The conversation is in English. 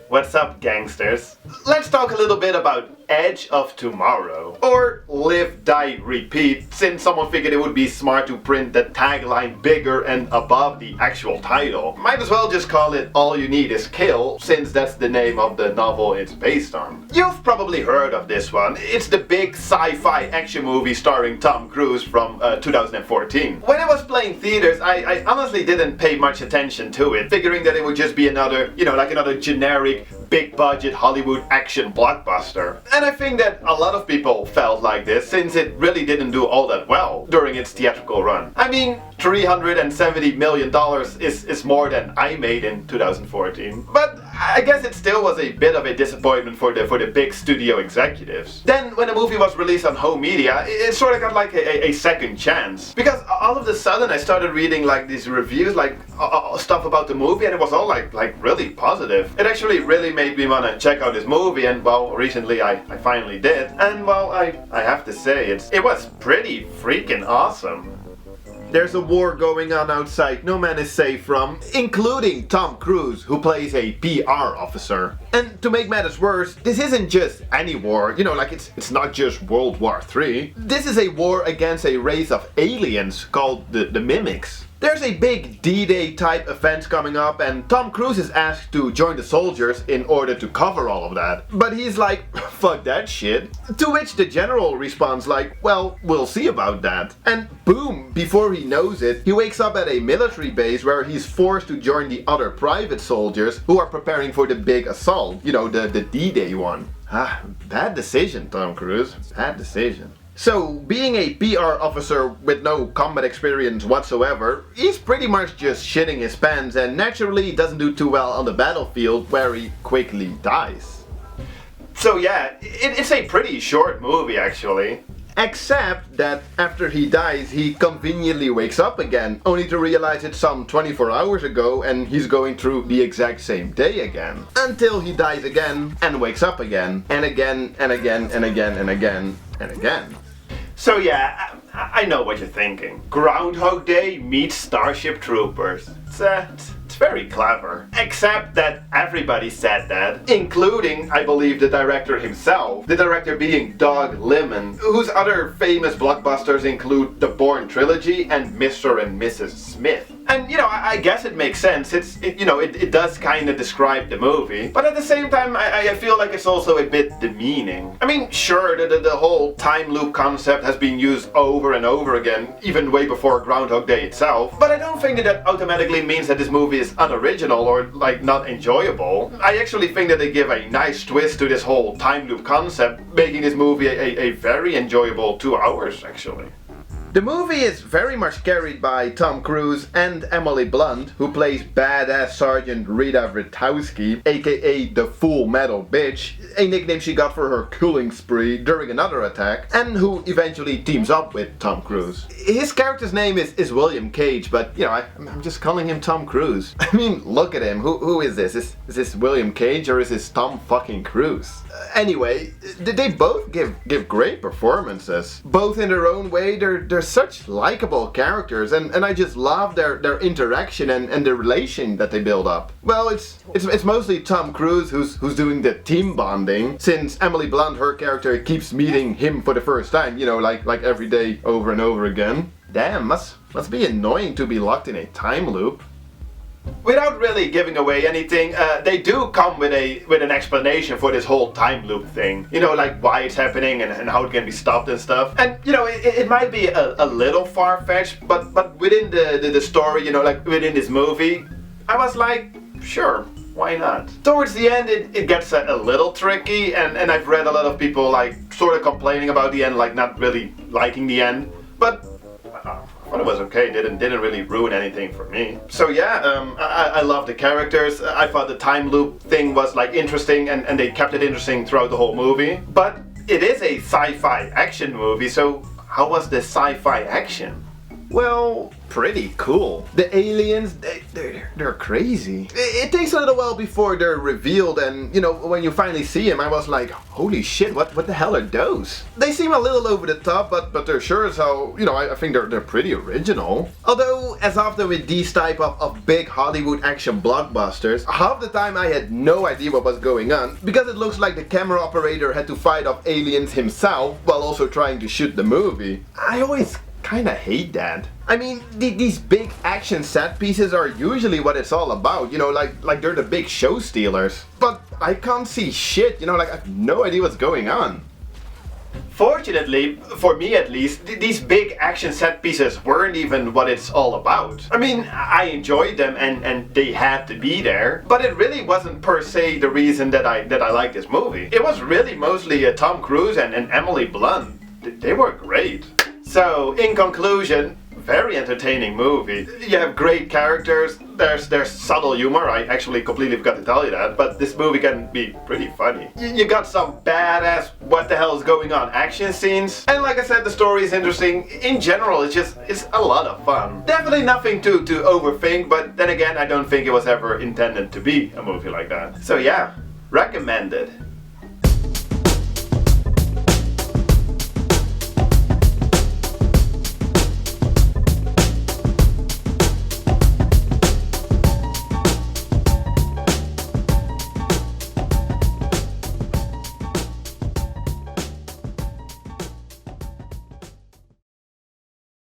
What's up, gangsters? Let's talk a little bit about Edge of Tomorrow, or Live, Die, Repeat, since someone figured it would be smart to print the tagline bigger and above the actual title. Might as well just call it All You Need Is Kill, since that's the name of the novel it's based on. You've probably heard of this one. It's the big sci-fi action movie starring Tom Cruise from 2014. When it was playing theaters, I honestly didn't pay much attention to it, figuring that it would just be another, like another generic big budget Hollywood action blockbuster. And I think that a lot of people felt like this, since it really didn't do all that well during its theatrical run. I mean, $370 million is more than I made in 2014. But I guess it still was a bit of a disappointment for the big studio executives. Then, when the movie was released on home media, it sort of got like a second chance. Because all of a sudden I started reading like these reviews, like stuff about the movie, and it was all like really positive. It actually really made me want to check out this movie, and well, recently I finally did. And well, I have to say, it was pretty freaking awesome. There's a war going on outside no man is safe from, including Tom Cruise, who plays a PR officer. And to make matters worse, this isn't just any war, like it's not just World War III. This is a war against a race of aliens called the Mimics. There's a big D-Day type event coming up, and Tom Cruise is asked to join the soldiers in order to cover all of that. But he's like, fuck that shit. To which the general responds like, well, we'll see about that. And boom, before he knows it, he wakes up at a military base where he's forced to join the other private soldiers who are preparing for the big assault, the D-Day one. Bad decision, Tom Cruise. Bad decision. So, being a PR officer with no combat experience whatsoever, he's pretty much just shitting his pants and naturally doesn't do too well on the battlefield, where he quickly dies. So yeah, it's a pretty short movie actually. Except that after he dies, he conveniently wakes up again, only to realize it's some 24 hours ago and he's going through the exact same day again. Until he dies again, and wakes up again, and again, and again, and again, and again, and again. So yeah, I know what you're thinking. Groundhog Day meets Starship Troopers. It's very clever. Except that everybody said that, including, I believe, the director himself. The director being Doug Liman, whose other famous blockbusters include the Bourne trilogy and Mr. and Mrs. Smith. And I guess it makes sense. It does kind of describe the movie, but at the same time, I feel like it's also a bit demeaning. I mean, sure, the whole time loop concept has been used over and over again, even way before Groundhog Day itself. But I don't think that automatically means that this movie is unoriginal or like not enjoyable. I actually think that they give a nice twist to this whole time loop concept, making this movie a very enjoyable 2 hours actually. The movie is very much carried by Tom Cruise and Emily Blunt, who plays badass Sergeant Rita Witowski, aka the Full Metal Bitch, a nickname she got for her killing spree during another attack, and who eventually teams up with Tom Cruise. His character's name is William Cage, but I'm just calling him Tom Cruise. I mean, look at him. Who is this? Is this William Cage or is this Tom fucking Cruise? Anyway, they both give great performances. Both in their own way, they're such likable characters, and I just love their interaction and the relation that they build up. Well, it's mostly Tom Cruise who's doing the team bonding, since Emily Blunt, her character, keeps meeting him for the first time, like every day over and over again. Damn, must be annoying to be locked in a time loop. Without really giving away anything, they do come with an explanation for this whole time loop thing. Like why it's happening and how it can be stopped and stuff. And it might be a little far-fetched, but within the story, like within this movie, I was like, sure, why not? Towards the end, it gets a little tricky, and I've read a lot of people like sort of complaining about the end, like not really liking the end. But I thought it was okay, didn't really ruin anything for me. So yeah, I love the characters. I thought the time loop thing was like interesting, and they kept it interesting throughout the whole movie. But it is a sci-fi action movie, so how was the sci-fi action? Well, pretty cool. The aliens, they're crazy. It takes a little while before they're revealed, and you know, when you finally see them, I was like, holy shit, what the hell are those? They seem a little over the top, but they're sure as hell, you know, I think they're pretty original. Although, as often with these type of big Hollywood action blockbusters, half the time I had no idea what was going on, because it looks like the camera operator had to fight off aliens himself while also trying to shoot the movie. I always kinda hate that. I mean, these big action set pieces are usually what it's all about, you know, like they're the big show stealers. But I can't see shit, you know, like I have no idea what's going on. Fortunately, for me at least, these big action set pieces weren't even what it's all about. I mean, I enjoyed them and they had to be there, but it really wasn't per se the reason that I liked this movie. It was really mostly Tom Cruise and Emily Blunt. They were great. So, in conclusion, very entertaining movie. You have great characters, there's subtle humor, I actually completely forgot to tell you that, but this movie can be pretty funny. You got some badass what the hell is going on action scenes, and like I said, the story is interesting. In general, it's a lot of fun. Definitely nothing to overthink, but then again, I don't think it was ever intended to be a movie like that. So yeah, recommended.